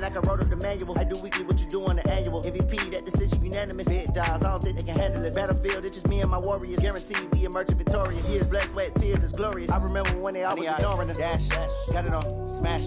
like I wrote up the manual. I do weekly what you do on the annual. MVP, that decision unanimous. Big dogs, I don't think they can handle it. Battlefield, it's just me and my warriors. Guaranteed we emerging victorious. Years, blood, sweat, tears, it's glorious. I remember when they always ignoring us. Dash, got it on, smash,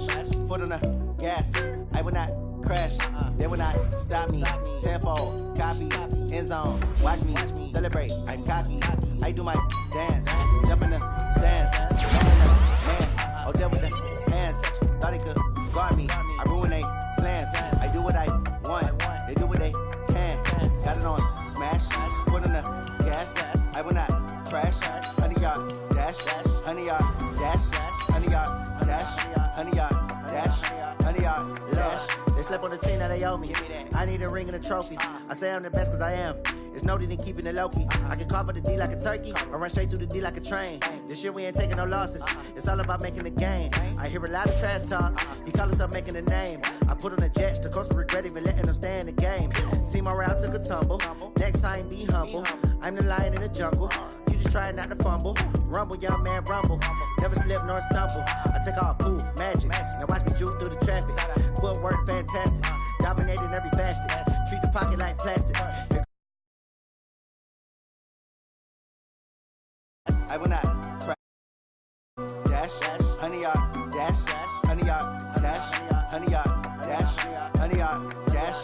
foot on the gas. I will not crash, they will not stop me. Tenfold, copy, end zone, watch me celebrate. I'm cocky, I do my dance, jump in the stands, jump in the man. Oh, there with the hands, thought they could guard me. I ruin they plans. I do what I want, they do what they can. Got it on, smash, foot on the gas. I will not crash, 100-yard dash, 100-yard dash, 100-yard dash, 100-yard dash, 100-yard dash. They slept on the team, now they owe me. I need a ring and a trophy. I say I'm the best cause I am. It's noted in keeping it low-key. I can carve the D like a turkey, or run straight through the D like a train. This year we ain't taking no losses. It's all about making the game. I hear a lot of trash talk. He call himself making a name. I put on the Jets, the coach will regret even letting them stay in the game. Team around took a tumble. Next time be humble. I'm the lion in the jungle. You just trying not to fumble. Rumble, young man, rumble. Never slip nor stumble. I take off, poof, magic. Now watch me juke through the traffic. Footwork fantastic. Dominating every facet. Treat the pocket like plastic. I will not crash. Dash, 100-yard dash, 100-yard dash, 100-yard dash, 100-yard dash.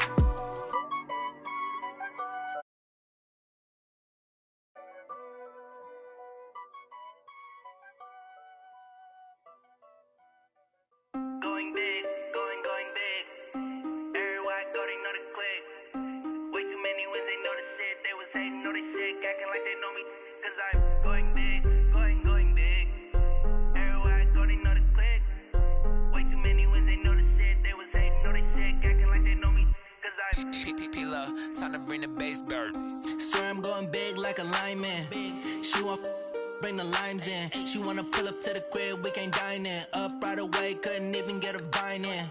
Going big, going big. Everywhere I go, they know the click. Way too many wins, they know the shit. They was hating, know they sick, acting like they know me. Cause I'm going big, going big. Everywhere I go, they know the click. Way too many wins, they know the shit. They was hating, know they sick, acting like they know me. Cause I'm P-P-P-Love, time to bring the bass bird. Swear I'm going big like a lineman. She want bring the limes in. She wanna pull up to the crib, we can't dine in. Up right away, couldn't even get a vine in.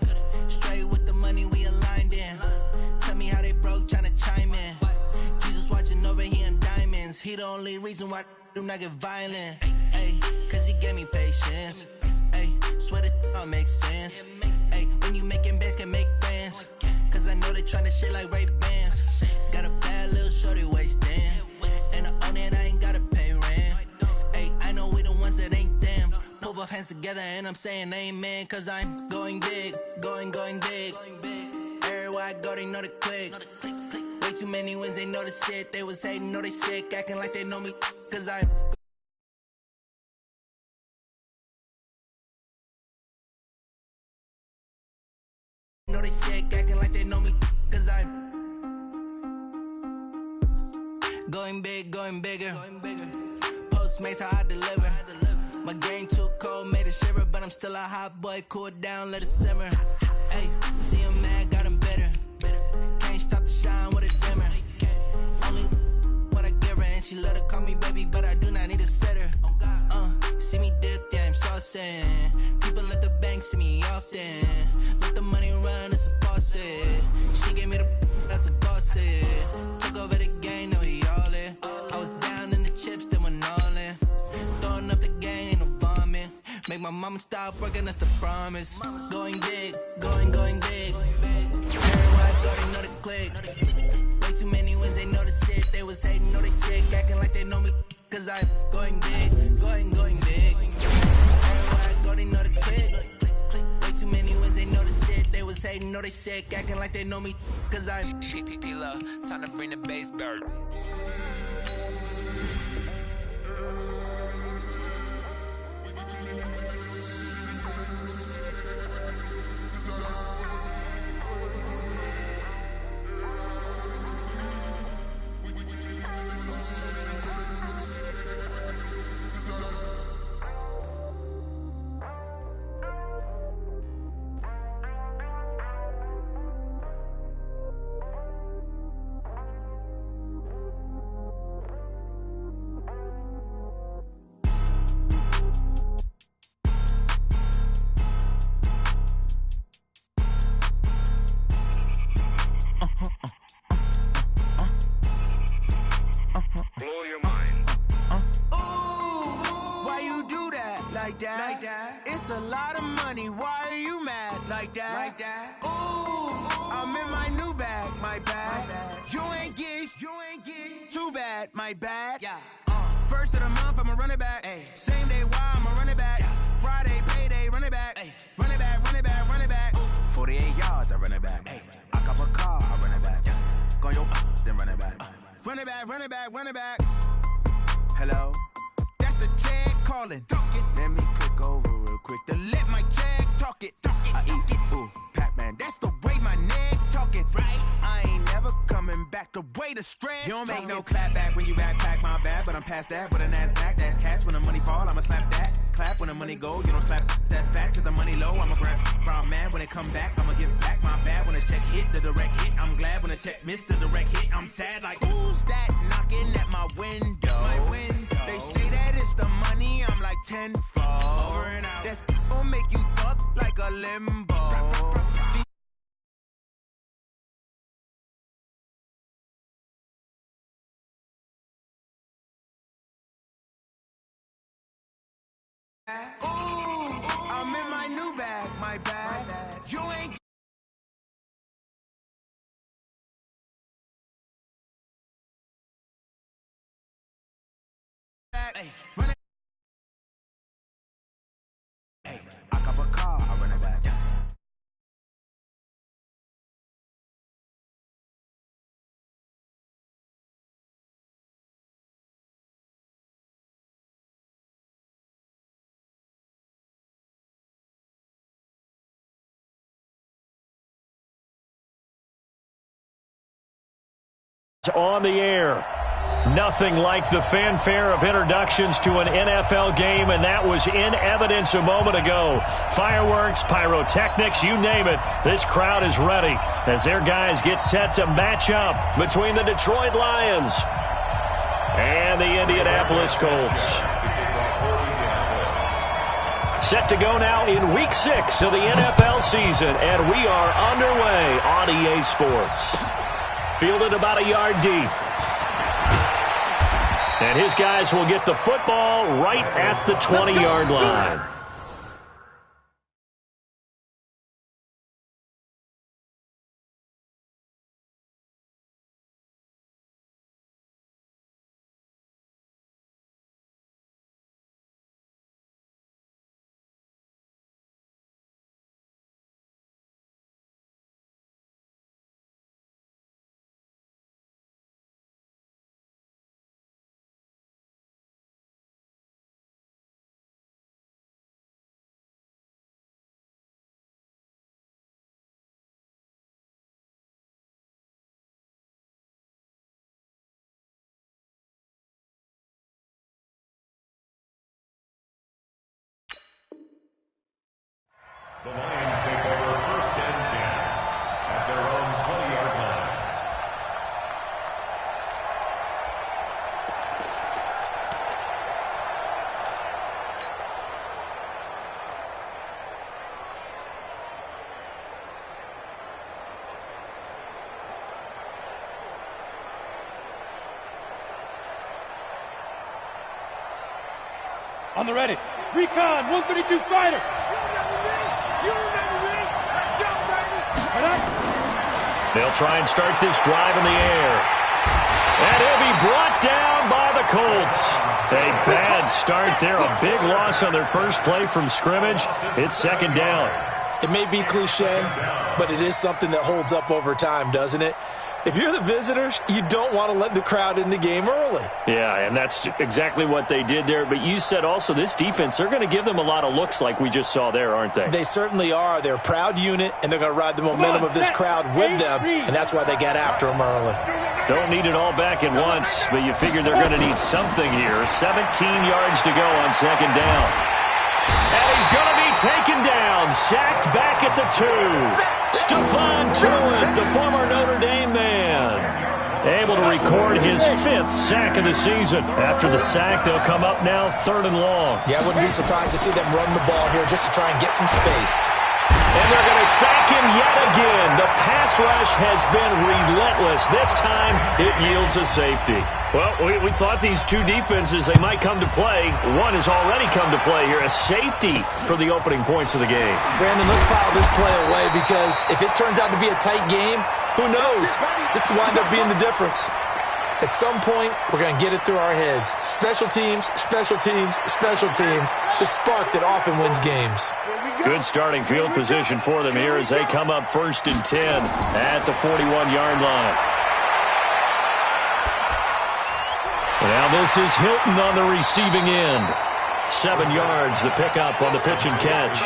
Straight with the money we aligned in. Tell me how they broke, tryna chime in. Jesus watching over here in diamonds. He the only reason why do not get violent. Ay, cause he gave me patience. Ay, swear that all makes sense. Ay, when you making bands can make friends. Cause I know they tryna shit like Ray-Bans. Got a bad little shorty wasting. And I own it, I ain't gotta pay rent. Ay, I know we the ones that ain't them. Pull both hands together and I'm saying amen. Cause I'm going big, going big. Everywhere I go, they know the click. Way too many wins, they know the shit. They was hating, know they sick, acting like they know me. Cause I'm know they sick, acting like they know me. Cause I'm going big, going bigger. Postmates how I deliver. My game too cold, made it shiver. But I'm still a hot boy, cool it down, let it simmer. Hey, see him mad, got him bitter. Can't stop the shine with a dimmer. Only what I give her, and she let her call me baby, but I do not need a sitter. See me dip, yeah, I'm saucing. People at the bank see me often. Let the money run, it's a faucet. She gave me the that's a bosses. Took over the game, now he all in. I was down in the chips, then went all in. Throwing up the game, ain't no vomit. Make my mama stop working, that's the promise. Going big, going big. Everywhere I go, they know the click. Way too many wins, they know the shit. They was hating, know they sick, acting like they know me. Cause I'm going big, going big. Everywhere I go, they know the click. Way too many wins, they know the shit. They was hating, know they sick, acting like they know me. Cause I'm P-P-P-Love, time to bring the bass bird. Like that. It's a lot of money. Why are you mad like that? Ooh. my bad. You ain't geek. Too bad, my bad. Yeah. First of the month, I'ma run it back. Ay. Same day, why I'ma run it back. Yeah. Friday, payday, run it back. Ay. Run it back, run it back, run it back. 48 yards, I run it back. Ay. I cop a car, I run it back. Yeah. Go yo, then run it back. Run it back, run it back, run it back. Hello? That's the Jag calling. Let me click over real quick to let my Jag talk it. I eat it, ooh, Pac-Man. That's the way my neck talking. Right? I ain't never coming back the way the stress. You don't make no clap back when you backpack, my bad. But I'm past that with a NASDAQ. That's cash when the money fall, I'ma slap that. Clap when the money go, you don't slap. That's facts, cause the money low, I'ma grab. Brown man, when it come back, I'ma give back my bad. When the check hit, the direct hit. I'm glad when the check missed the direct hit. I'm sad like, who's that knocking at my window? My window. They say that it's the money, I'm like tenfold. Over and out. That's gon' make you up like a limbo. See. Ooh, I'm in my new bag, my bad. You ain't. Hey, run it. Hey, I cop a car, I run it back. On the air. Nothing like the fanfare of introductions to an NFL game, and that was in evidence a moment ago. Fireworks, pyrotechnics, you name it. This crowd is ready as their guys get set to match up between the Detroit Lions and the Indianapolis Colts. Set to go now in Week 6 of the NFL season, and we are underway on EA Sports. Fielded about a yard deep. And his guys will get the football right at the 20-yard line. The Lions take over 1st and 10 at their own 20-yard line. On the ready. Recon, 132 fighter. They'll try and start this drive in the air. And he'll be brought down by the Colts. A bad start there. A big loss on their first play from scrimmage. It's 2nd down. It may be cliche, but it is something that holds up over time, doesn't it? If you're the visitors, you don't want to let the crowd in the game early. Yeah, and that's exactly what they did there. But you said also this defense, they're going to give them a lot of looks like we just saw there, aren't they? They certainly are. They're a proud unit, and they're going to ride the momentum of this crowd with them, and that's why they got after them early. Don't need it all back at once, but you figure they're going to need something here. 17 yards to go on 2nd down. And he's going to be taken down, sacked back at the 2. Stephon Tuitt, the former Notre Dame man, able to record his 5th sack of the season. After the sack, they'll come up now 3rd and long. Yeah, I wouldn't be surprised to see them run the ball here just to try and get some space. And they're going to sack him yet again. The pass rush has been relentless. This time, it yields a safety. Well, we thought these two defenses, they might come to play. One has already come to play here, a safety for the opening points of the game. Brandon, let's file this play away because if it turns out to be a tight game, Who knows? This could wind up being the difference. At some point, we're going to get it through our heads. Special teams, special teams, special teams. The spark that often wins games. Good starting field position for them here as they come up 1st and 10 at the 41-yard line. Now this is Hilton on the receiving end. 7 yards, the pickup on the pitch and catch.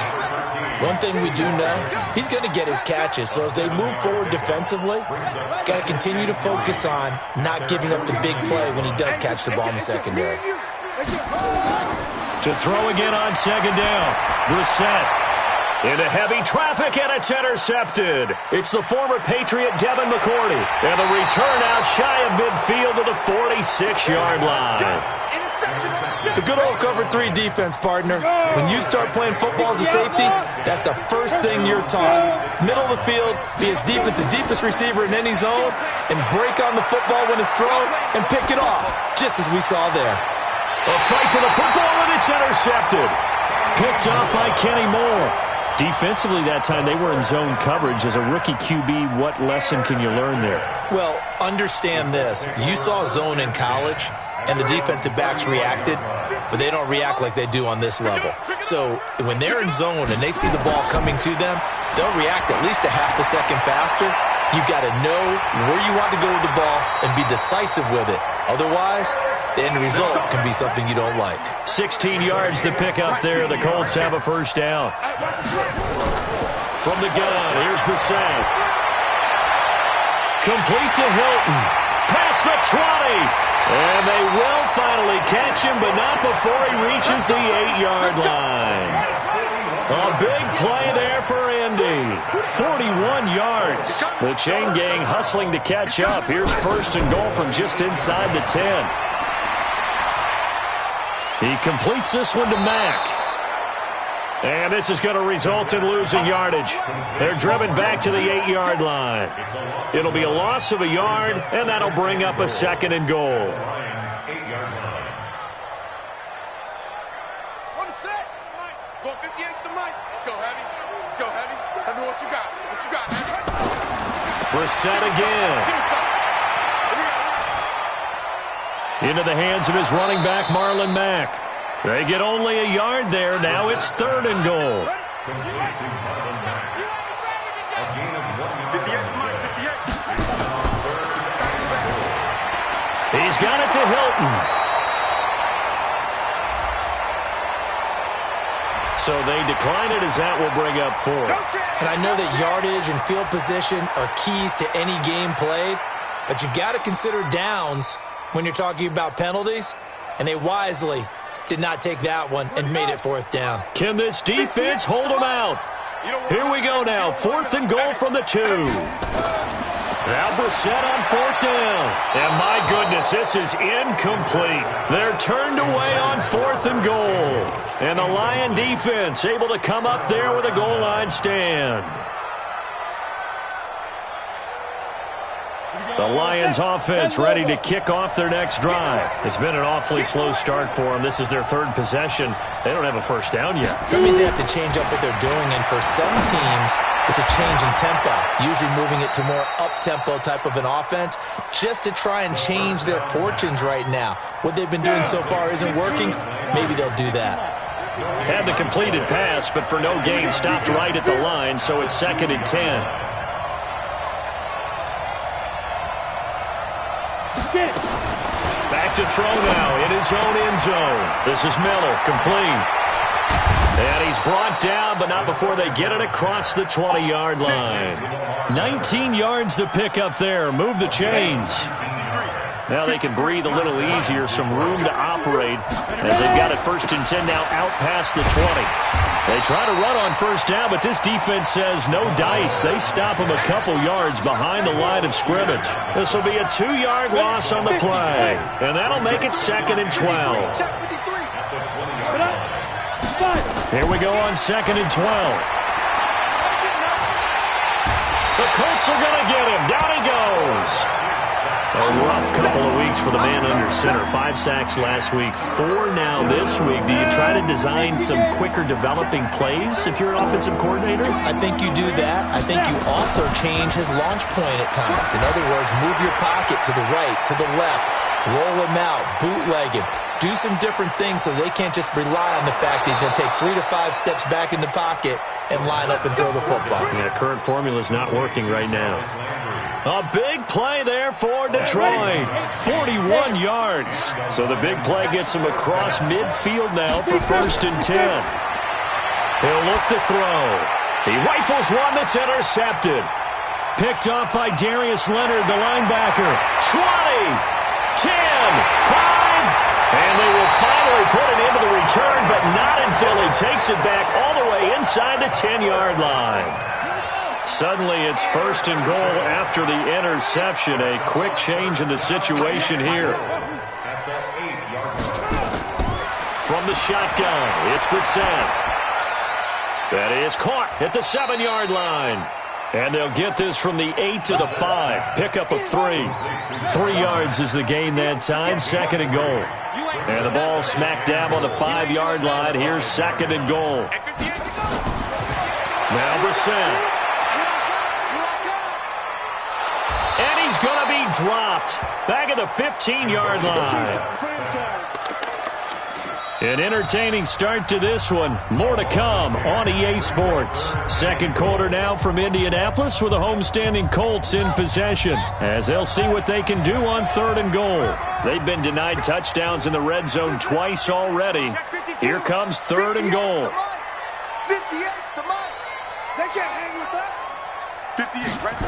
One thing we do know, he's going to get his catches. So as they move forward defensively, got to continue to focus on not giving up the big play when he does catch the ball in the secondary. To throw again on 2nd down. Brissett into heavy traffic, and it's intercepted. It's the former Patriot Devin McCourty. And the return out shy of midfield to the 46-yard line. The good old cover 3 defense, partner. When you start playing football as a safety, that's the first thing you're taught. Middle of the field, be as deep as the deepest receiver in any zone, and break on the football when it's thrown and pick it off, just as we saw there. A fight for the football, and it's intercepted. Picked up by Kenny Moore. Defensively that time, they were in zone coverage. As a rookie QB, what lesson can you learn there? Well, understand this. You saw zone in college, and the defensive backs reacted, but they don't react like they do on this level. So when they're in zone and they see the ball coming to them, they'll react at least a half a second faster. You've got to know where you want to go with the ball and be decisive with it. Otherwise, the end result can be something you don't like. 16 yards to pick up there. The Colts have a 1st down. From the gun, here's Brissett. Complete to Hilton. Past the 20. And they will finally catch him, but not before he reaches the 8-yard line. A big play there for Indy. 41 yards. The chain gang hustling to catch up. Here's 1st and goal from just inside the 10. He completes this one to Mack. And this is going to result in losing yardage. They're driven back to the 8-yard line. It'll be a loss of a yard, and that'll bring up a 2nd and goal. On the set. Going 58 to the mic. Let's go, Heavy. Let's go, Heavy. Let me know what you got. What you got, Heavy? Brissett again. Give me something. Into the hands of his running back, Marlon Mack. They get only a yard there. Now it's 3rd and goal. He's got it to Hilton. So they decline it as that will bring up 4th. And I know that yardage and field position are keys to any game played, but you got to consider downs when you're talking about penalties, and they wisely did not take that one and made it 4th down. Can this defense hold them out? Here we go now. 4th and goal from the 2. Now Brissett on 4th down. And my goodness, this is incomplete. They're turned away on 4th and goal. And the Lion defense able to come up there with a goal line stand. The Lions offense ready to kick off their next drive. It's been an awfully slow start for them. This is their 3rd possession. They don't have a 1st down yet. That means they have to change up what they're doing, and for some teams, it's a change in tempo, usually moving it to more up-tempo type of an offense just to try and change their fortunes right now. What they've been doing so far isn't working. Maybe they'll do that. Had the completed pass, but for no gain, stopped right at the line, so it's 2nd and 10. Back to throw now in his own end zone. This is Miller, complete. And he's brought down, but not before they get it across the 20-yard line. 19 yards to pick up there. Move the chains. Now they can breathe a little easier, some room to operate as they've got it 1st and 10 now out past the 20. They try to run on 1st down, but this defense says no dice. They stop them a couple yards behind the line of scrimmage. This will be a 2-yard loss on the play, and that'll make it 2nd and 12. Here we go on 2nd and 12. The Colts are going to get him. Down he goes. A rough couple of weeks for the man under center. 5 sacks last week, 4 now this week. Do you try to design some quicker developing plays if you're an offensive coordinator? I think you do that. I think you also change his launch point at times. In other words, move your pocket to the right, to the left, roll him out, bootleg him. Do some different things so they can't just rely on the fact that he's going to take 3 to 5 steps back in the pocket and line up and throw the football. Yeah, current formula is not working right now. A big play there for Detroit. 41 yards. So the big play gets him across midfield now for 1st and 10. He'll look to throw. He rifles one that's intercepted. Picked up by Darius Leonard, the linebacker. 20, 10, 5. And they will finally put it into the return, but not until he takes it back all the way inside the 10-yard line. Suddenly it's 1st and goal after the interception. A quick change in the situation here. From the shotgun, it's Brissett. That is caught at the 7-yard line. And they'll get this from the 8 to the 5. Pickup of 3. 3 yards is the gain that time. 2nd and goal. And the ball smack dab on the 5-yard line. Here's 2nd and goal. Now Brissett. And he's going to be dropped back at the 15-yard line. An entertaining start to this one. More to come on EA Sports. 2nd quarter now from Indianapolis with the homestanding Colts in possession as they'll see what they can do on 3rd and goal. They've been denied touchdowns in the red zone twice already. Here comes 3rd and goal. 58, come on. They can't hang with us. 58, right?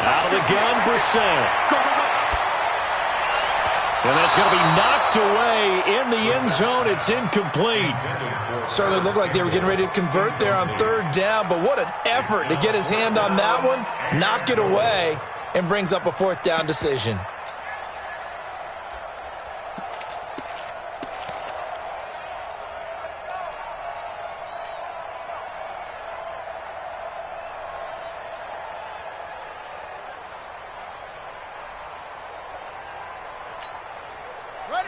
Out of the gun, Brissett. Go, go, go. And that's going to be knocked away in the end zone. It's incomplete. Certainly looked like they were getting ready to convert there on 3rd down, but what an effort to get his hand on that one, knock it away, and brings up a 4th down decision.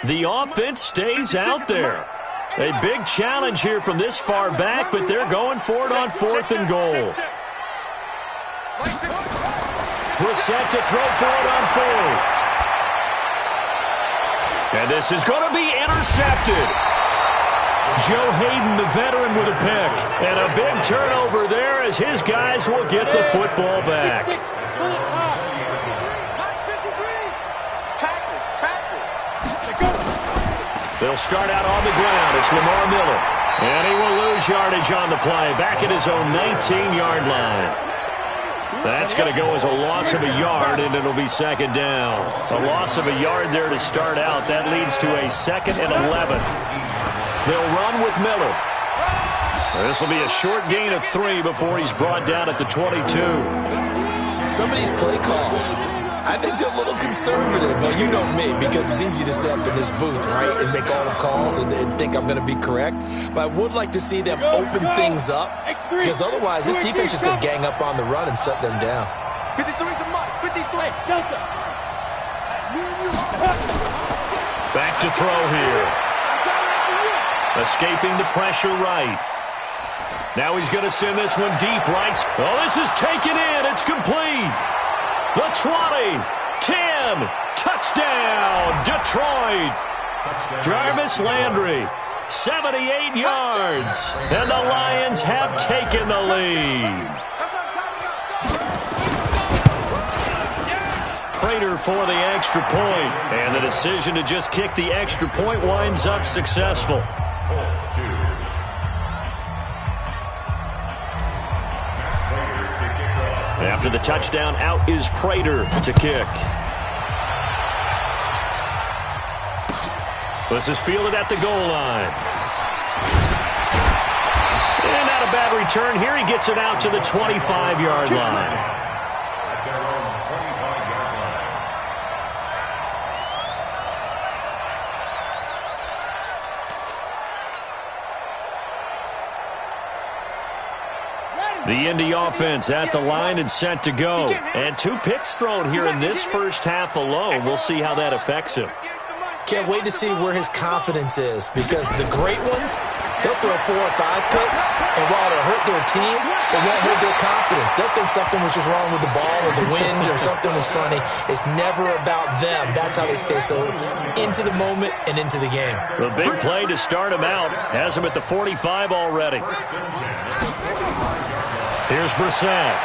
The offense stays out there. A big challenge here from this far back, but they're going for it on 4th and goal. Brissett to throw for it on 4th. And this is going to be intercepted. Joe Hayden, the veteran, with a pick. And a big turnover there as his guys will get the football back. They'll start out on the ground. It's Lamar Miller. And he will lose yardage on the play. Back at his own 19-yard line. That's going to go as a loss of a yard, and it'll be 2nd down. A loss of a yard there to start out. That leads to a 2nd and 11. They'll run with Miller. This will be a short gain of 3 before he's brought down at the 22. Some of these play calls, I think they're a little conservative, but you know me, because it's easy to sit up in this booth, right, and make all the calls and think I'm going to be correct. But I would like to see them open things up, because otherwise this defense is going to gang up on the run and shut them down. 53 to Mike, 53. Back to throw here. Escaping the pressure right. Now he's going to send this one deep right. Oh, this is taken in. It's complete. The 20, 10, touchdown, Detroit. Jarvis Landry, 78 yards, and the Lions have taken the lead. Prater for the extra point, and the decision to just kick the extra point winds up successful. After the touchdown, out is Prater to kick. This is fielded at the goal line. And not a bad return here. He gets it out to the 25-yard line. The Indy offense at the line and set to go. And 2 picks thrown here in this first half alone. We'll see how that affects him. Can't wait to see where his confidence is, because the great ones, they'll throw 4 or 5 picks, and while it'll hurt their team, it won't hurt their confidence. They'll think something was just wrong with the ball or the wind or something is funny. It's never about them. That's how they stay so into the moment and into the game. The big play to start him out has him at the 45 already. Here's Brissett.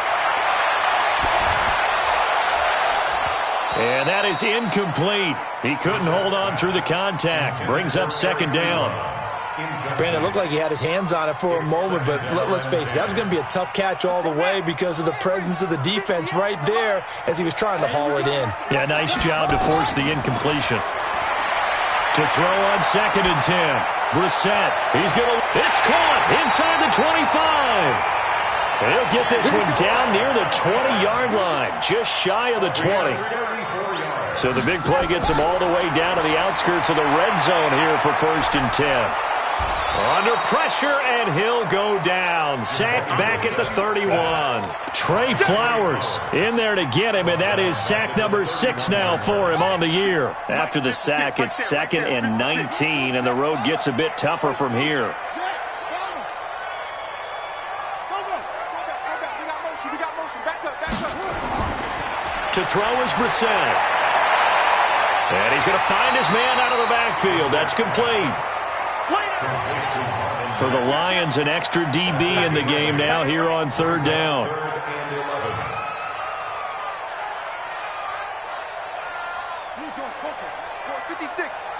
And that is incomplete. He couldn't hold on through the contact. Brings up second down. Brandon, it looked like he had his hands on it for a moment, but let's face it, that was going to be a tough catch all the way because of the presence of the defense right there as he was trying to haul it in. Yeah, nice job to force the incompletion. To throw on 2nd and 10. Brissett. It's caught inside the 25. He'll get this one down near the 20-yard line, just shy of the 20. So the big play gets him all the way down to the outskirts of the red zone here for 1st and 10. Under pressure, and he'll go down. Sacked back at the 31. Trey Flowers in there to get him, and that is sack number 6 now for him on the year. After the sack, it's 2nd and 19, and the road gets a bit tougher from here. To throw is Brissett. And he's going to find his man out of the backfield. That's complete. For the Lions, an extra DB in the game now here on 3rd down.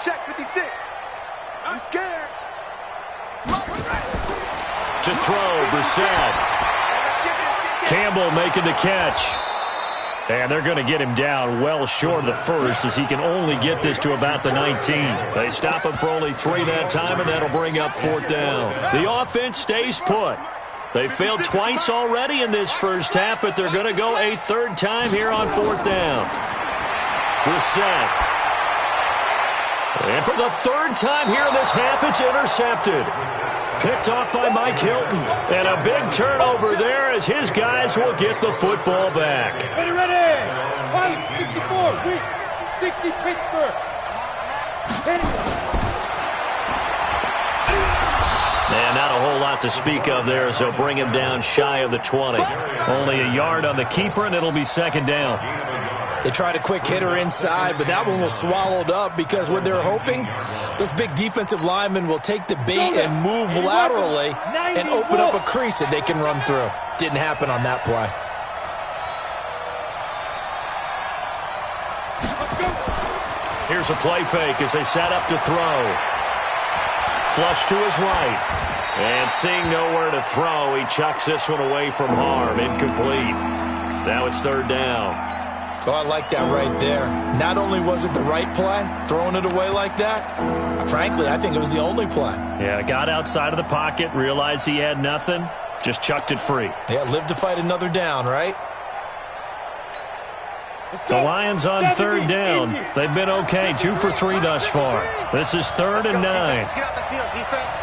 Check 56. I'm scared. To throw, Brissett. Campbell making the catch. And they're going to get him down well short of the first, as he can only get this to about the 19. They stop him for only 3 that time, and that'll bring up 4th down. The offense stays put. They failed twice already in this first half, but they're going to go a 3rd time here on 4th down. Brissett. And for the 3rd time here in this half, it's intercepted. Picked off by Mike Hilton. And a big turnover there as his guys will get the football back. Ready. 64, weak. 60, Pittsburgh. And not a whole lot to speak of there, as they'll bring him down shy of the 20. Only a yard on the keeper, and it'll be 2nd down. They tried a quick hitter inside, but that one was swallowed up because what they're hoping, those big defensive linemen will take the bait and move laterally and open up a crease that they can run through. Didn't happen on that play. Here's a play fake as they set up to throw. Flush to his right. And seeing nowhere to throw, he chucks this one away from harm. Incomplete. Now it's 3rd down. Oh, I like that right there. Not only was it the right play, throwing it away like that, frankly, I think it was the only play. Yeah, got outside of the pocket, realized he had nothing, just chucked it free. Yeah, live to fight another down, right? The Lions on 3rd down. They've been okay, 2 for 3 thus far. This is 3rd and 9. Get out the field, defense.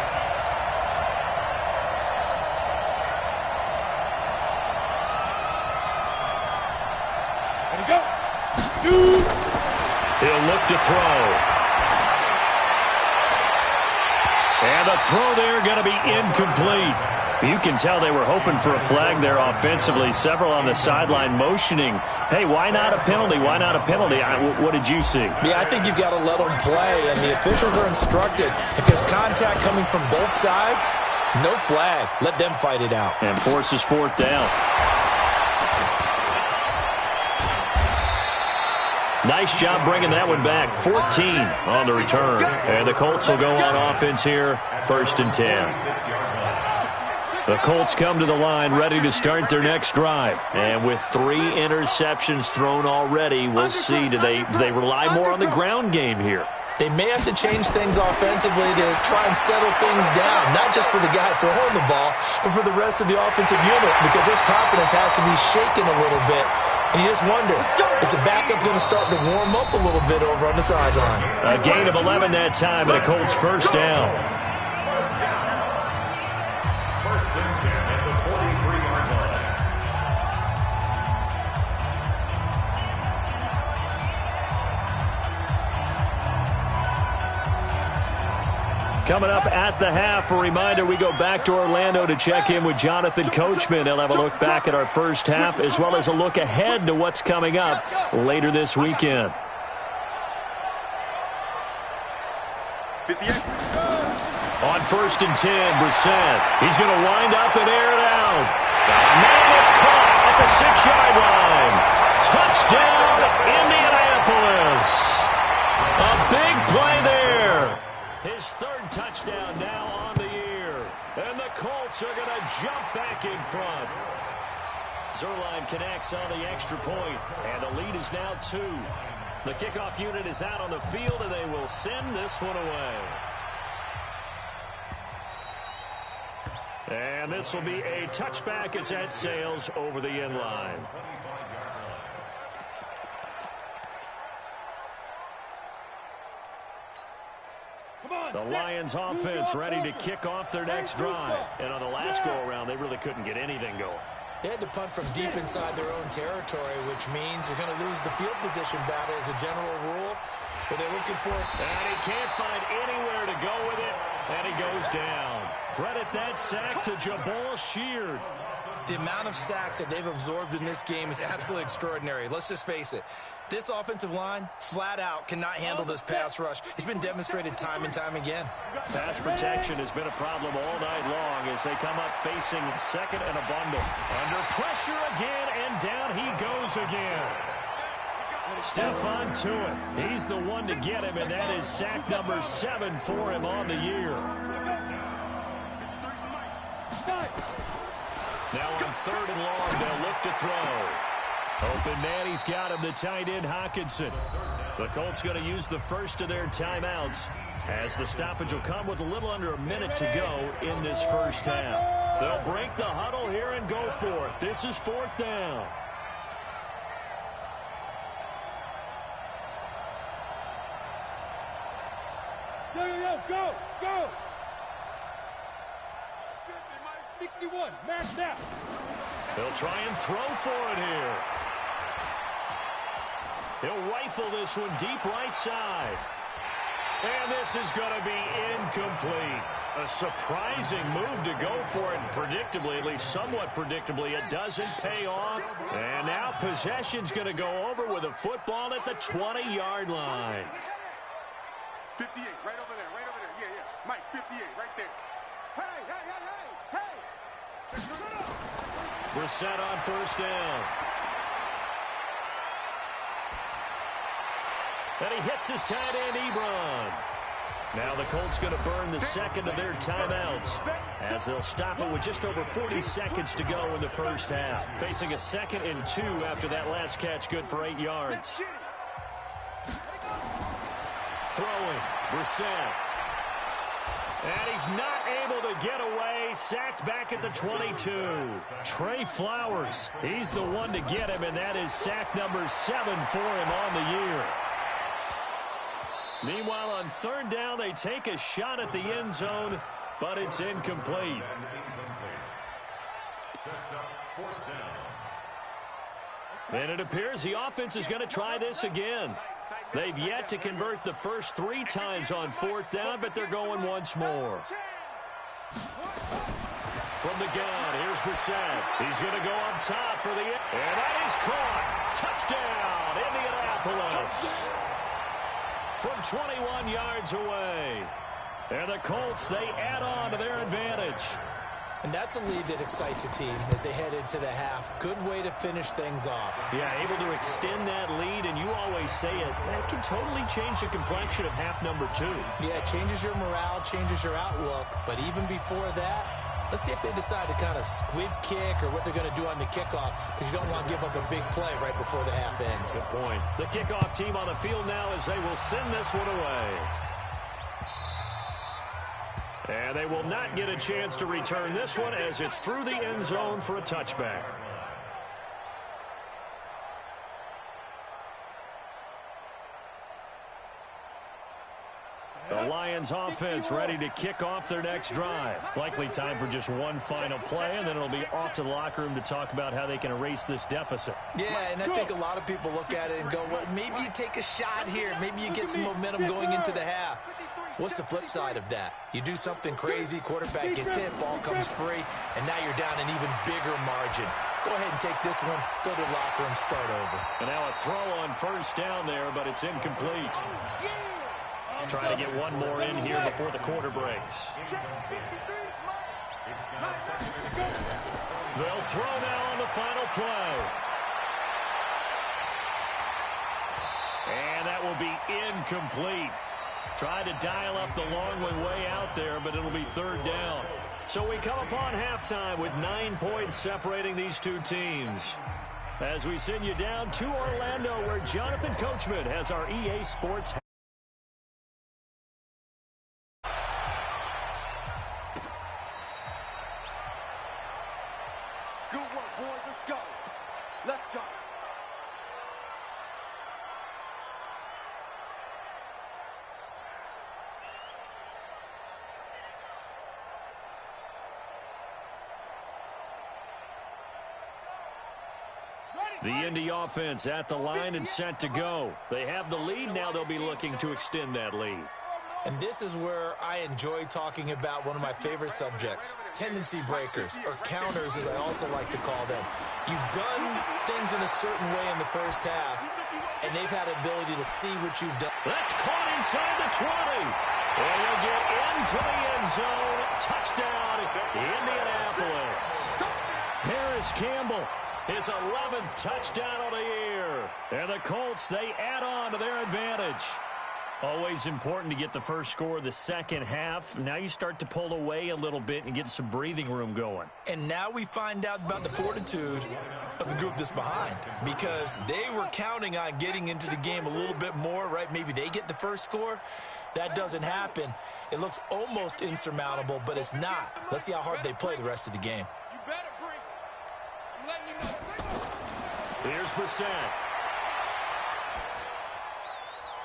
He'll look to throw. And the throw there going to be incomplete. You can tell they were hoping for a flag there offensively. Several on the sideline motioning, hey, why not a penalty? Why not a penalty? What did you see? Yeah, I think you've got to let them play, and the officials are instructed. If there's contact coming from both sides, no flag. Let them fight it out. And forces 4th down. Nice job bringing that one back. 14 on the return. And the Colts will go on offense here, 1st and 10. The Colts come to the line ready to start their next drive. And with 3 interceptions thrown already, we'll see. Do they rely more on the ground game here? They may have to change things offensively to try and settle things down, not just for the guy throwing the ball, but for the rest of the offensive unit, because his confidence has to be shaken a little bit. And you just wonder, is the backup going to start to warm up a little bit over on the sideline? A gain of 11 that time, and a Colts 1st down. 1st and 10 at the 43-yard line. Coming up at the half, a reminder, we go back to Orlando to check in with Jonathan Coachman. He'll have a look back at our first half as well as a look ahead to what's coming up later this weekend. 58. On 1st and 10, Brissett. He's going to wind up and air it out. Man, it's caught at the 6-yard line. Touchdown, Indianapolis. A big play there. His 3rd touchdown now on the year. And the Colts are going to jump back in front. Zerline connects on the extra point, and the lead is now 2. The kickoff unit is out on the field, and they will send this one away. And this will be a touchback as that sails over the end line. The Lions offense ready to kick off their next drive. And on the last go-around, they really couldn't get anything going. They had to punt from deep inside their own territory, which means you're going to lose the field position battle as a general rule. But they're looking for it. And he can't find anywhere to go with it. And he goes down. Credit that sack to Jabal Sheard. The amount of sacks that they've absorbed in this game is absolutely extraordinary. Let's just face it. This offensive line, flat out, cannot handle this pass rush. It's been demonstrated time and time again. Pass protection has been a problem all night long as they come up facing 2nd and a bundle. Under pressure again, and down he goes again. Stephon Tuitt, he's the one to get him, and that is sack number 7 for him on the year. Now on 3rd and long, they'll look to throw. Open man, he's got him, the tight end Hockenson. The Colts going to use the first of their timeouts as the stoppage will come with a little under a minute to go in this first half. They'll break the huddle here and go for it. This is 4th down. Go! 61, match now. They'll try and throw for it here. He'll rifle this one deep right side. And this is going to be incomplete. A surprising move to go for it. Predictably, at least somewhat predictably, it doesn't pay off. And now possession's going to go over with a football at the 20-yard line. 58, right over there. Yeah. Mike, 58, right there. Hey! Brissett on 1st down. And he hits his tight end, Ebron. Now the Colts going to burn the 2nd of their timeouts as they'll stop it with just over 40 seconds to go in the first half. Facing a 2nd and 2 after that last catch, good for 8 yards. Throwing, Brissett. And he's not able to get away. Sacked back at the 22. Trey Flowers, he's the one to get him, and that is sack number 7 for him on the year. Meanwhile, on 3rd down, they take a shot at the end zone, but it's incomplete. And it appears the offense is going to try this again. They've yet to convert the first 3 times on 4th down, but they're going once more. From the gun, here's Brissett. He's going to go up top for the... And that is caught. Touchdown, Indianapolis. From 21 yards away. And the Colts, they add on to their advantage. And that's a lead that excites a team as they head into the half. Good way to finish things off. Yeah, able to extend that lead, and you always say it, that can totally change the complexion of half number 2. Yeah, it changes your morale, changes your outlook. But even before that, let's see if they decide to kind of squib kick or what they're going to do on the kickoff, because you don't want to give up a big play right before the half ends. Good point. The kickoff team on the field now as they will send this one away. And they will not get a chance to return this one as it's through the end zone for a touchback. The Lions offense ready to kick off their next drive. Likely time for just one final play, and then it'll be off to the locker room to talk about how they can erase this deficit. Yeah, and I think a lot of people look at it and go, well, maybe you take a shot here. Maybe you get some momentum going into the half. What's the flip side of that? You do something crazy, quarterback gets hit, ball comes free, and now you're down an even bigger margin. Go ahead and take this one, go to the locker room, start over. And now a throw on first down there, but it's incomplete. Trying to get one more in here before the quarter breaks. They'll throw now on the final play. And that will be incomplete. Trying to dial up the long way out there, but it'll be third down. So we come upon halftime with 9 points separating these two teams. As we send you down to Orlando, where Jonathan Coachman has our EA Sports. Good work, boys. Let's go. Let's go. The Indy offense at the line and set to go. They have the lead. Now they'll be looking to extend that lead. And this is where I enjoy talking about one of my favorite subjects, tendency breakers, or counters as I also like to call them. You've done things in a certain way in the first half, and they've had the ability to see what you've done. That's caught inside the 20. And you'll get into the end zone. Touchdown, Indianapolis. Paris Campbell, his 11th touchdown of the year. And the Colts, they add on to their advantage. Always important to get the first score of the second half. Now you start to pull away a little bit and get some breathing room going. And now we find out about the fortitude of the group that's behind, because they were counting on getting into the game a little bit more, right? Maybe they get the first score. That doesn't happen. It looks almost insurmountable, but it's not. Let's see how hard they play the rest of the game. You better bring. I'm letting you know. Here's Brissett.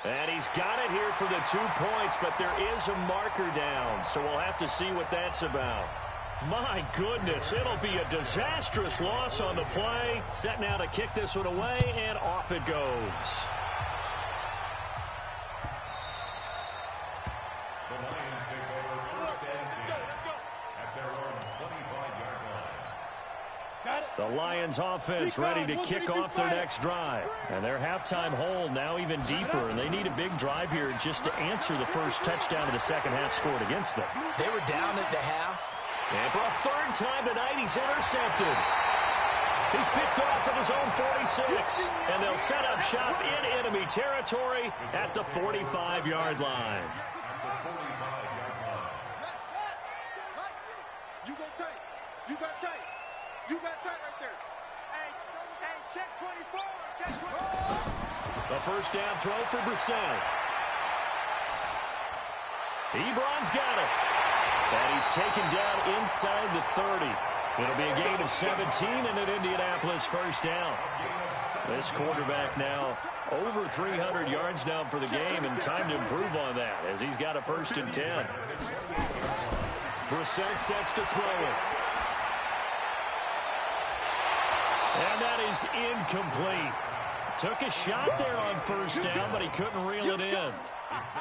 And he's got it here for the 2 points, but there is a marker down, so we'll have to see what that's about. My goodness, it'll be a disastrous loss on the play. Set now to kick this one away, and off it goes. The Lions take over first and 10 at their own 25-yard line. Got it. The Lions offense ready to kick off their next drive. And their halftime hole now even deeper, and they need a big drive here just to answer the first touchdown of the second half scored against them. They were down at the half. And for a third time tonight, he's intercepted. He's picked off at his own 46. And they'll set up shop in enemy territory at the 45-yard line. You go tight. You got tight. You got tight right there. Hey, check 24. Check 24. The first down throw for Brissett. Ebron's got it. And he's taken down inside the 30. It'll be a gain of 17 and an Indianapolis first down. This quarterback now over 300 yards now for the game, and time to improve on that as he's got a first and 10. Brissett sets to throw it. And that is incomplete. Took a shot there on first down, but he couldn't reel it in.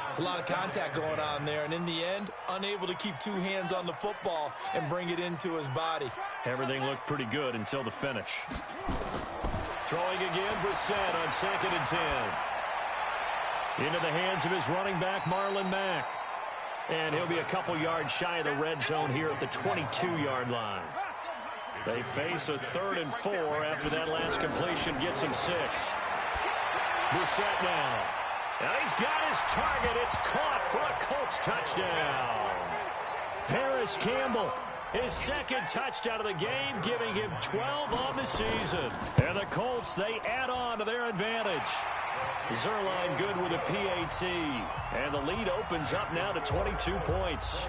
It's a lot of contact going on there, and in the end, unable to keep two hands on the football and bring it into his body. Everything looked pretty good until the finish. Throwing again, Brissett on 2nd and 10. Into the hands of his running back, Marlon Mack. And he'll be a couple yards shy of the red zone here at the 22-yard line. They face a 3rd and 4 after that last completion gets him 6. Brissett now. Now he's got his target. It's caught for a Colts touchdown. Paris Campbell, his 2nd touchdown of the game, giving him 12 on the season. And the Colts, they add on to their advantage. Zerline good with a PAT. And the lead opens up now to 22 points.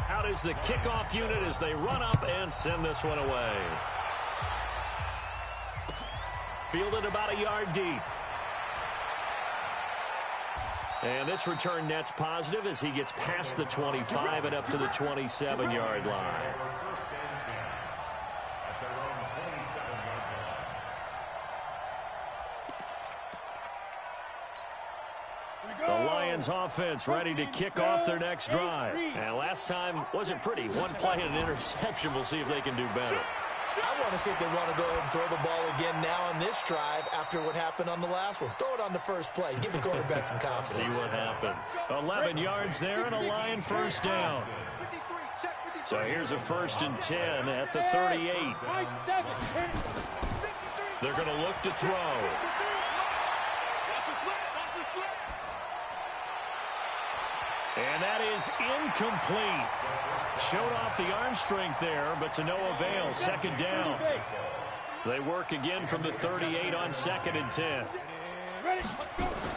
Out is the kickoff unit as they run up and send this one away. Fielded about a yard deep. And this return net's positive as he gets past the 25 and up to the 27-yard line. The Lions offense ready to kick off their next drive. And last time wasn't pretty. One play and an interception. We'll see if they can do better. I want to see if they want to go ahead and throw the ball again now on this drive after what happened on the last one. Throw it on the first play. Give the quarterback some confidence. See what happens. 11 yards there and a Lion first down. So here's a 1st and 10 at the 38. They're going to look to throw. And that is incomplete. Showed off the arm strength there, but to no avail. 2nd down. They work again from the 38 on 2nd and 10.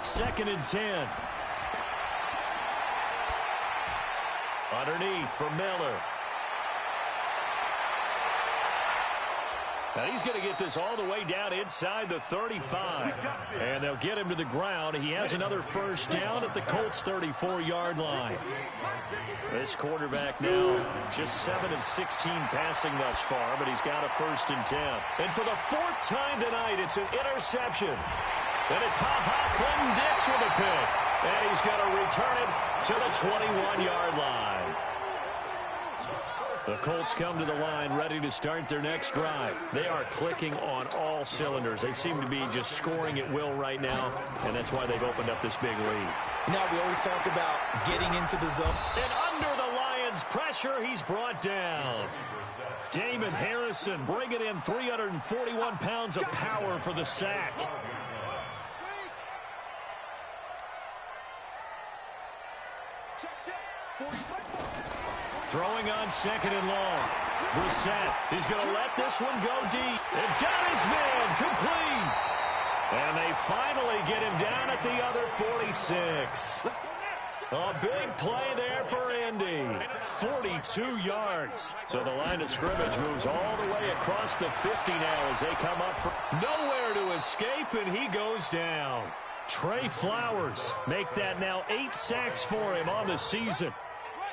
2nd and 10. Underneath for Miller. Now he's going to get this all the way down inside the 35. And they'll get him to the ground. He has another first down at the Colts' 34-yard line. This quarterback now just 7 of 16 passing thus far, but he's got a 1st and 10. And for the 4th time tonight, it's an interception. And it's Clinton Dix with a pick. And he's going to return it to the 21-yard line. The Colts come to the line ready to start their next drive. They are clicking on all cylinders. They seem to be just scoring at will right now, and that's why they've opened up this big lead. Now we always talk about getting into the zone. And under the Lions' pressure, he's brought down. Damon Harrison bringing in 341 pounds of power for the sack. Throwing on 2nd and long. Brissett, he's going to let this one go deep. And got his man complete. And they finally get him down at the other 46. A big play there for Indy. 42 yards. So the line of scrimmage moves all the way across the 50 now as they come up. Nowhere to escape, and he goes down. Trey Flowers make that now 8 sacks for him on the season.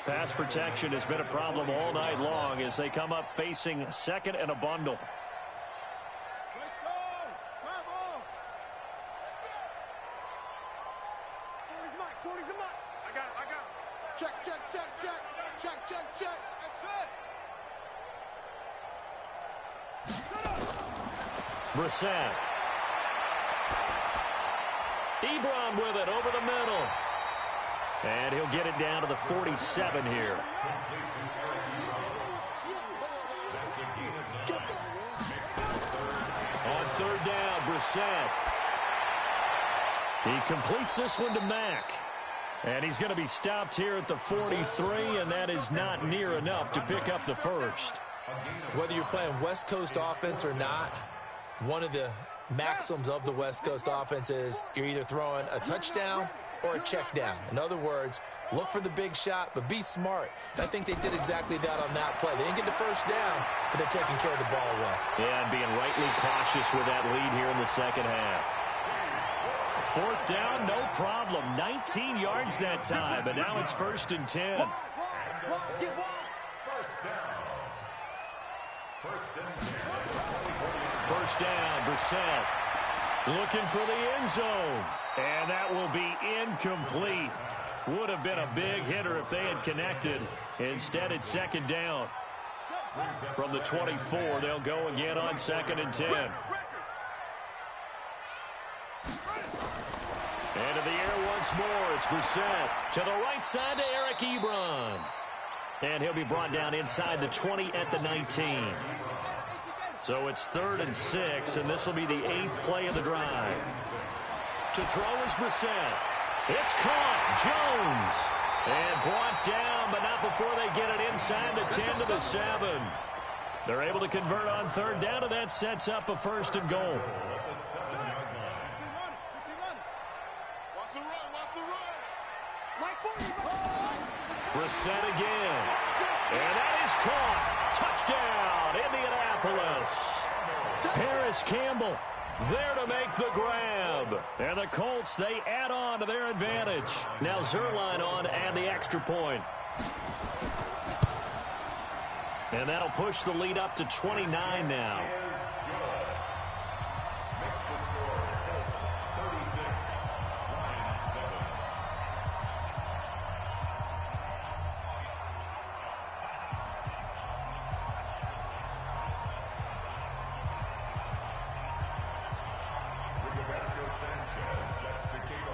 Pass protection has been a problem all night long as they come up facing 2nd and a bundle. Check. Brissett. Ebron with it over the middle. And he'll get it down to the 47 here. On 3rd down, Brissett. He completes this one to Mack. And he's going to be stopped here at the 43, and that is not near enough to pick up the first. Whether you're playing West Coast offense or not, one of the maxims of the West Coast offense is you're either throwing a touchdown or a check down. In other words, look for the big shot, but be smart. I think they did exactly that on that play. They didn't get the first down, but they're taking care of the ball well. Yeah, and being rightly cautious with that lead here in the 2nd half. 4th down, no problem. 19 yards that time, but now it's 1st and 10. First down, Brissett. Looking for the end zone. And that will be incomplete. Would have been a big hitter if they had connected. Instead, it's 2nd down. From the 24, they'll go again on 2nd and 10. And in the air once more, it's Brissett. To the right side to Eric Ebron. And he'll be brought down inside the 20 at the 19. So it's 3rd and 6, and this will be the 8th play of the drive. To throw is Brissett. It's caught. Jones. And brought down, but not before they get it inside the 10 to the 7. They're able to convert on 3rd down, and that sets up a 1st and goal. Brissett again. And that is caught. Touchdown, Indianapolis. Paris Campbell there to make the grab. And the Colts, they add on to their advantage. Now Zerline on and the extra point. And that'll push the lead up to 29 now.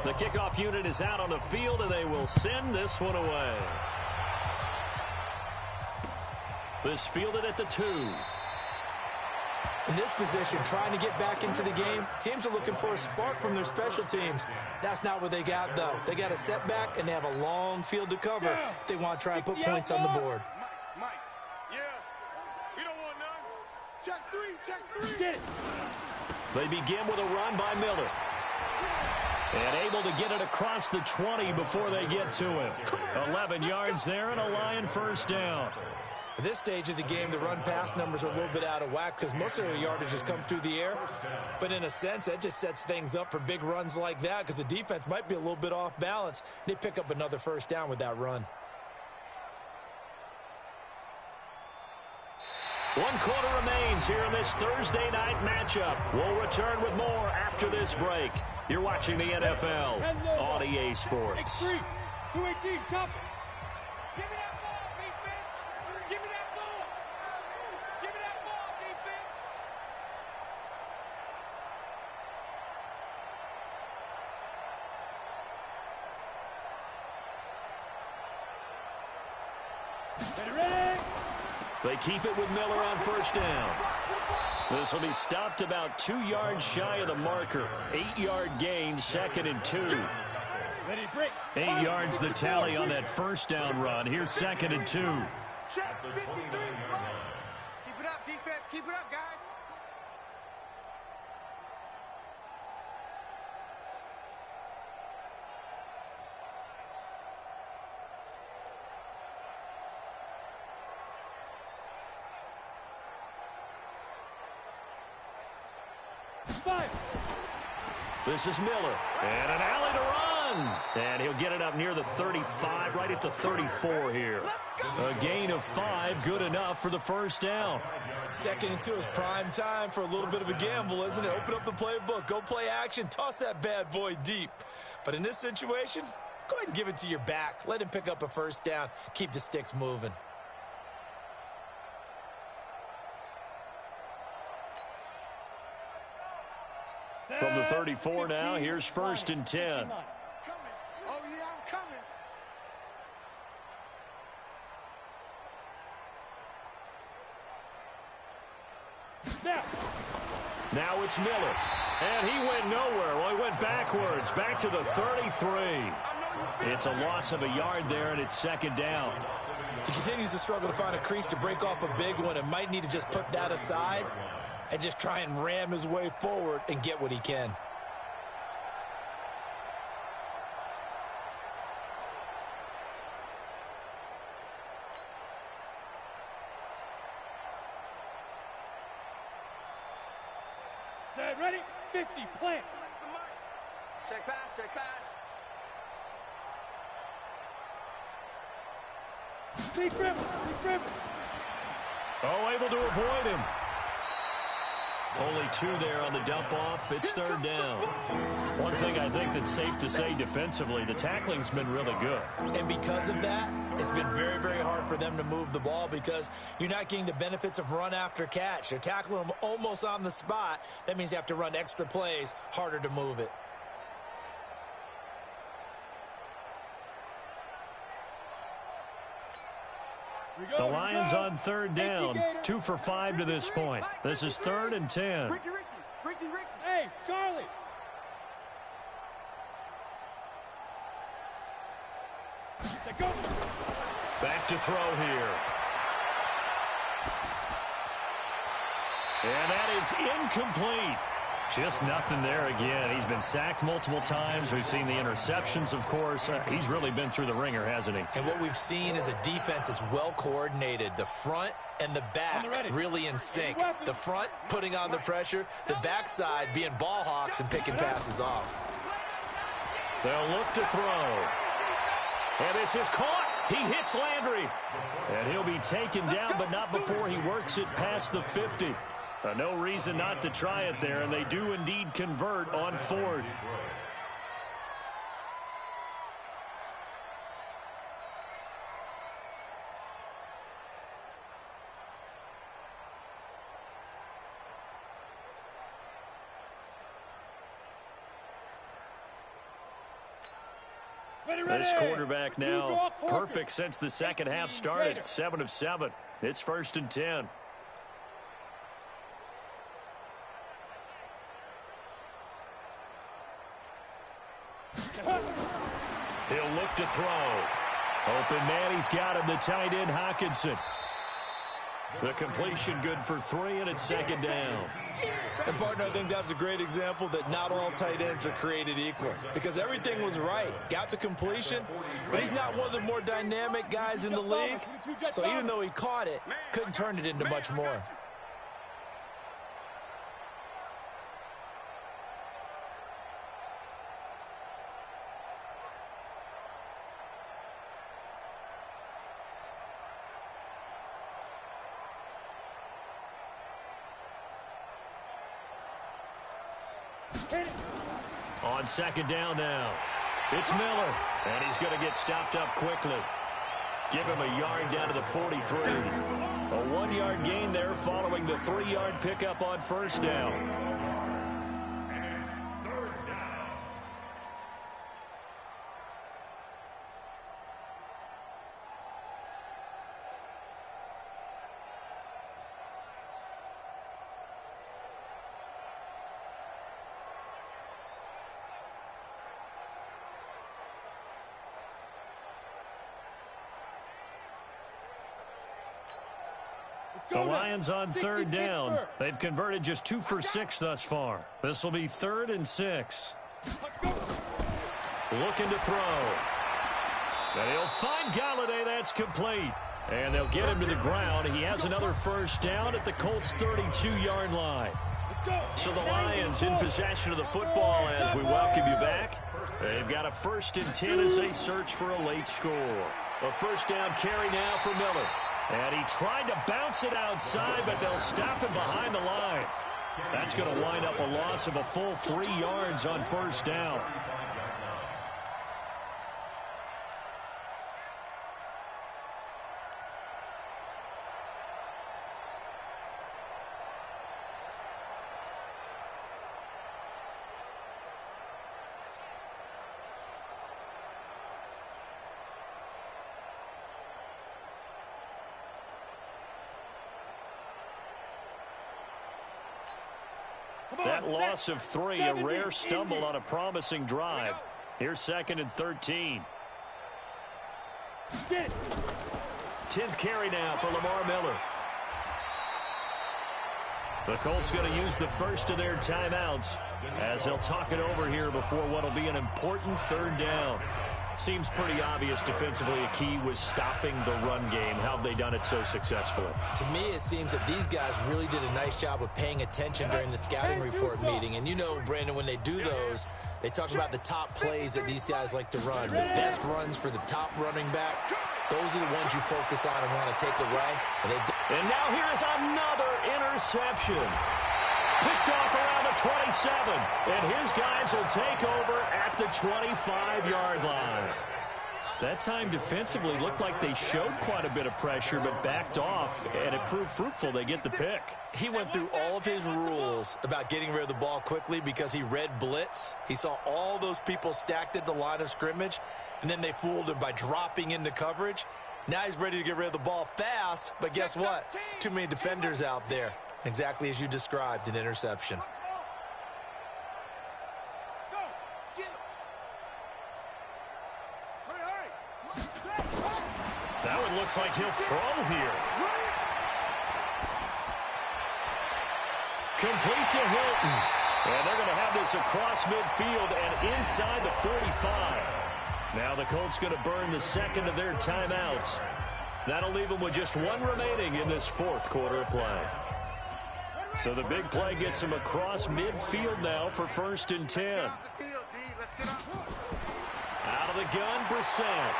The kickoff unit is out on the field, and they will send this one away. This fielded at the 2. In this position, trying to get back into the game, teams are looking for a spark from their special teams. That's not what they got, though. They got a setback, and they have a long field to cover if they want to try and put points on the board. Mike, yeah. We don't want none. Check 3, check 3. Get it. They begin with a run by Miller. And able to get it across the 20 before they get to him. 11 yards there and a Lion first down. At this stage of the game, the run-pass numbers are a little bit out of whack because most of their yardage has come through the air. But in a sense, that just sets things up for big runs like that because the defense might be a little bit off balance. They pick up another first down with that run. 1 quarter remains here in this Thursday night matchup. We'll return with more after this break. You're watching the NFL on EA Sports. X3, 218, chop it. Give me that ball, defense. Give me that ball. Give me that ball, defense. Ready? They keep it with Miller on first down. This will be stopped about 2 yards shy of the marker. 8-yard gain, 2nd and 2. Ready, break. 8 yards the tally on that first down run. Here's 2nd and 2. Check 53. Keep it up, defense. Keep it up, guys. Five. This is Miller. And an alley to run. And he'll get it up near the 35, right at the 34 here. A gain of 5, good enough for the first down. 2nd and 2 is prime time for a little bit of a gamble, isn't it? Open up the playbook, go play action, toss that bad boy deep. But in this situation, go ahead and give it to your back. Let him pick up a first down. Keep the sticks moving. From the 34 now, here's 1st and 10. Coming. Oh, yeah, I'm coming. Now it's Miller. And he went nowhere. Well, he went backwards, back to the 33. It's a loss of a yard there, and it's 2nd down. He continues to struggle to find a crease to break off a big one and might need to just put that aside and just try and ram his way forward and get what he can. Set, ready, 50, plant. Check pass, check pass. Deep river, deep river. Oh, able to avoid him. Only 2 there on the dump off. It's 3rd down. One thing I think that's safe to say defensively, the tackling's been really good. And because of that, it's been very, very hard for them to move the ball because you're not getting the benefits of run after catch. They're tackling them almost on the spot. That means you have to run extra plays, harder to move it. The Lions on 3rd down. 2 for 5 to this point. This is 3rd and 10. Ricky. Hey, Charlie. Set, go. Back to throw here. And that is incomplete. Just nothing there again. He's been sacked multiple times. We've seen the interceptions, of course. He's really been through the ringer, hasn't he? And what we've seen is a defense that's well coordinated. The front and the back really in sync. The front putting on the pressure. The backside being ball hawks and picking passes off. They'll look to throw. And this is caught. He hits Landry. And he'll be taken down, but not before he works it past the 50. No reason not to try it there, and they do indeed convert on 4th. This quarterback now perfect since the second half started. 7 of 7. It's 1st and 10. He'll look to throw. Open man, he's got him, the tight end, Hawkinson. The completion good for 3, and it's 2nd down. And, partner, I think that's a great example that not all tight ends are created equal because everything was right. Got the completion, but he's not one of the more dynamic guys in the league. So even though he caught it, couldn't turn it into much more. On 2nd down now, it's Miller, and he's going to get stopped up quickly. Give him a yard down to the 43. A 1-yard gain there following the 3-yard pickup on 1st down. The Lions on 3rd down. They've converted just 2 for 6 thus far. This will be 3rd and 6. Looking to throw. And he'll find Galladay. That's complete. And they'll get him to the ground. He has another 1st down at the Colts' 32-yard line. So the Lions in possession of the football as we welcome you back. They've got a 1st and 10 as they search for a late score. A 1st down carry now for Miller. And he tried to bounce it outside, but they'll stop him behind the line. That's going to wind up a loss of a full 3 yards on 1st down. That loss of 3, a rare stumble on a promising drive. Here's 2nd and 13. 10th carry now for Lamar Miller. The Colts going to use the first of their timeouts as they'll talk it over here before what will be an important 3rd down. Seems pretty obvious defensively a key was stopping the run game. How have they done it so successfully? To me, it seems that these guys really did a nice job of paying attention during the scouting report meeting. And you know, Brandon, when they do those, they talk about the top plays that these guys like to run. The best runs for the top running back. Those are the ones you focus on and want to take away. And now here's another interception. Picked off around the 27, and his guys will take over at the 25-yard line. That time defensively looked like they showed quite a bit of pressure, but backed off, and it proved fruitful. They get the pick. He went through all of his rules about getting rid of the ball quickly because he read blitz. He saw all those people stacked at the line of scrimmage, and then they fooled him by dropping into coverage. Now he's ready to get rid of the ball fast, but guess what? Too many defenders out there. Exactly as you described, an interception. That one looks like he'll throw here. Complete to Hilton. And they're going to have this across midfield and inside the 45. Now the Colts going to burn the 2nd of their timeouts. That'll leave them with just 1 remaining in this 4th quarter of play. So the big play gets him across midfield now for 1st and 10. Out of the gun, Brissett.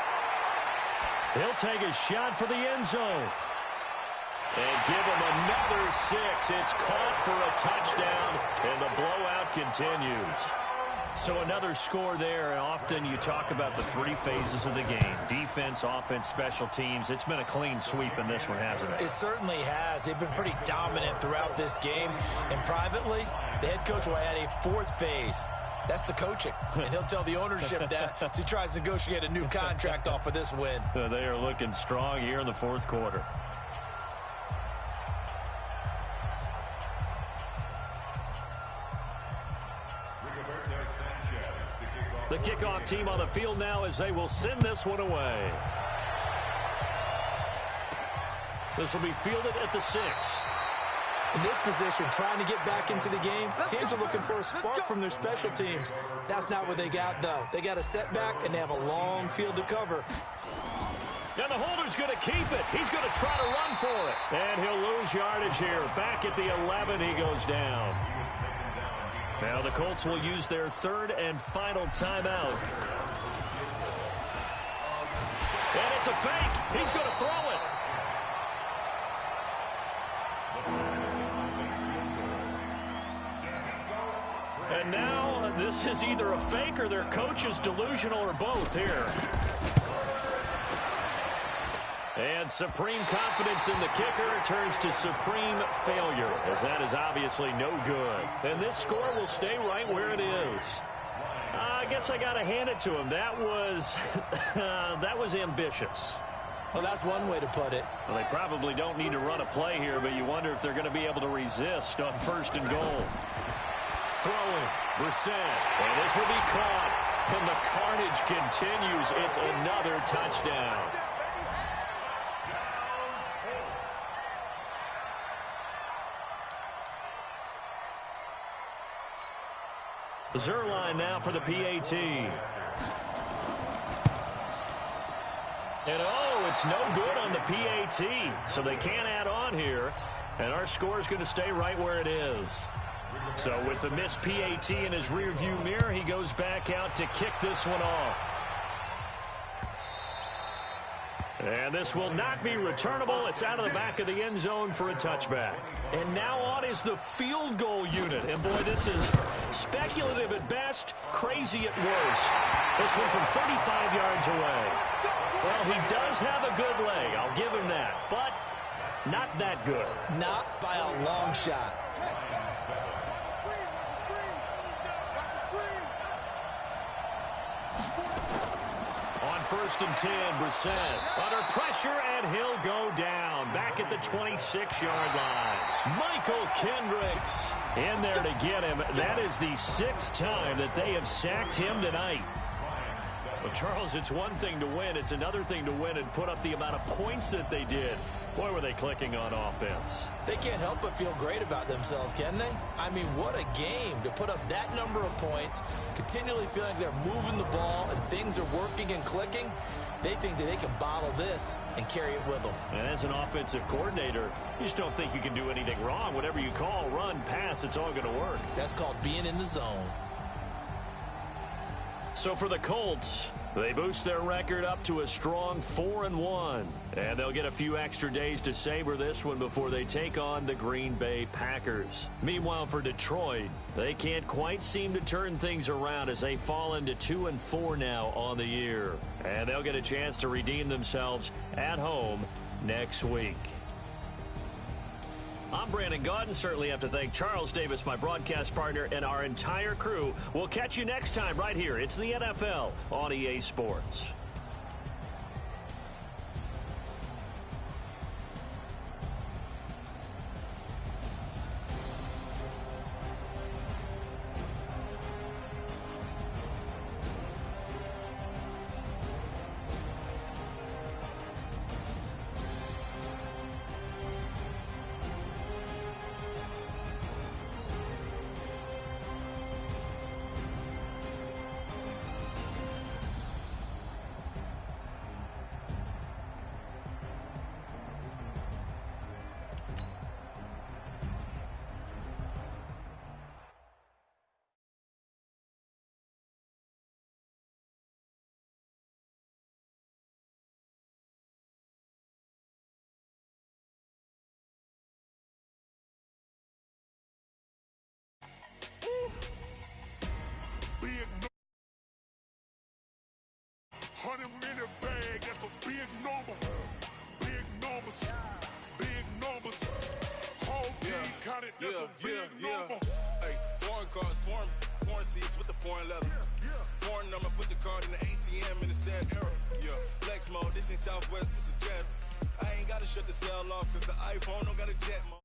He'll take a shot for the end zone. And give him another 6. It's caught for a touchdown, and the blowout continues. So another score there, and often you talk about the 3 phases of the game. Defense, offense, special teams. It's been a clean sweep in this one, hasn't it? It certainly has. They've been pretty dominant throughout this game. And privately, the head coach will add a 4th phase. That's the coaching. And he'll tell the ownership that as he tries to negotiate a new contract off of this win. They are looking strong here in the fourth quarter. The kickoff team on the field now as they will send this one away. This will be fielded at the 6. In this position, trying to get back into the game, teams are looking for a spark from their special teams. That's not what they got, though. They got a setback, and they have a long field to cover. And the holder's going to keep it. He's going to try to run for it. And he'll lose yardage here. Back at the 11, he goes down. Now the Colts will use their third and final timeout. And it's a fake. He's going to throw it. And now this is either a fake or their coach is delusional or both here. And supreme confidence in the kicker turns to supreme failure, as that is obviously no good. And this score will stay right where it is. I guess I got to hand it to him. That was that was ambitious. Well, that's one way to put it. Well, they probably don't need to run a play here, but you wonder if they're going to be able to resist on 1st and goal. Throwing, Brissett, and this will be caught. And the carnage continues. It's another touchdown. Zerline now for the PAT. And it's no good on the PAT. So they can't add on here. And our score is going to stay right where it is. So with the missed PAT in his rearview mirror, he goes back out to kick this one off. And this will not be returnable. It's out of the back of the end zone for a touchback. And now on is the field goal unit. And boy, this is speculative at best, crazy at worst. This one from 35 yards away. Well, he does have a good leg. I'll give him that. But not that good. Not by a long shot. On 1st and 10, Brissett under pressure, and he'll go down. Back at the 26-yard line. Michael Kendricks in there to get him. That is the 6th time that they have sacked him tonight. Well, Charles, it's one thing to win. It's another thing to win and put up the amount of points that they did. Boy, were they clicking on offense. They can't help but feel great about themselves, can they? I mean, what a game to put up that number of points, continually feeling like they're moving the ball and things are working and clicking. They think that they can bottle this and carry it with them. And as an offensive coordinator, you just don't think you can do anything wrong. Whatever you call, run, pass, it's all going to work. That's called being in the zone. So for the Colts, they boost their record up to a strong 4-1. And they'll get a few extra days to savor this one before they take on the Green Bay Packers. Meanwhile, for Detroit, they can't quite seem to turn things around as they fall into 2-4 now on the year. And they'll get a chance to redeem themselves at home next week. I'm Brandon Gaudin. Certainly have to thank Charles Davis, my broadcast partner, and our entire crew. We'll catch you next time right here. It's the NFL on EA Sports. $100 in a bag, that's a big number. Big numbers, big numbers. Whole team counted, that's a big number. Hey, foreign cars, foreign seats with the foreign letter. Foreign number, put the card in the ATM in the sad era. Yeah, flex mode, this ain't Southwest, this a jet. I ain't gotta shut the cell off, cause the iPhone don't got a jet mode.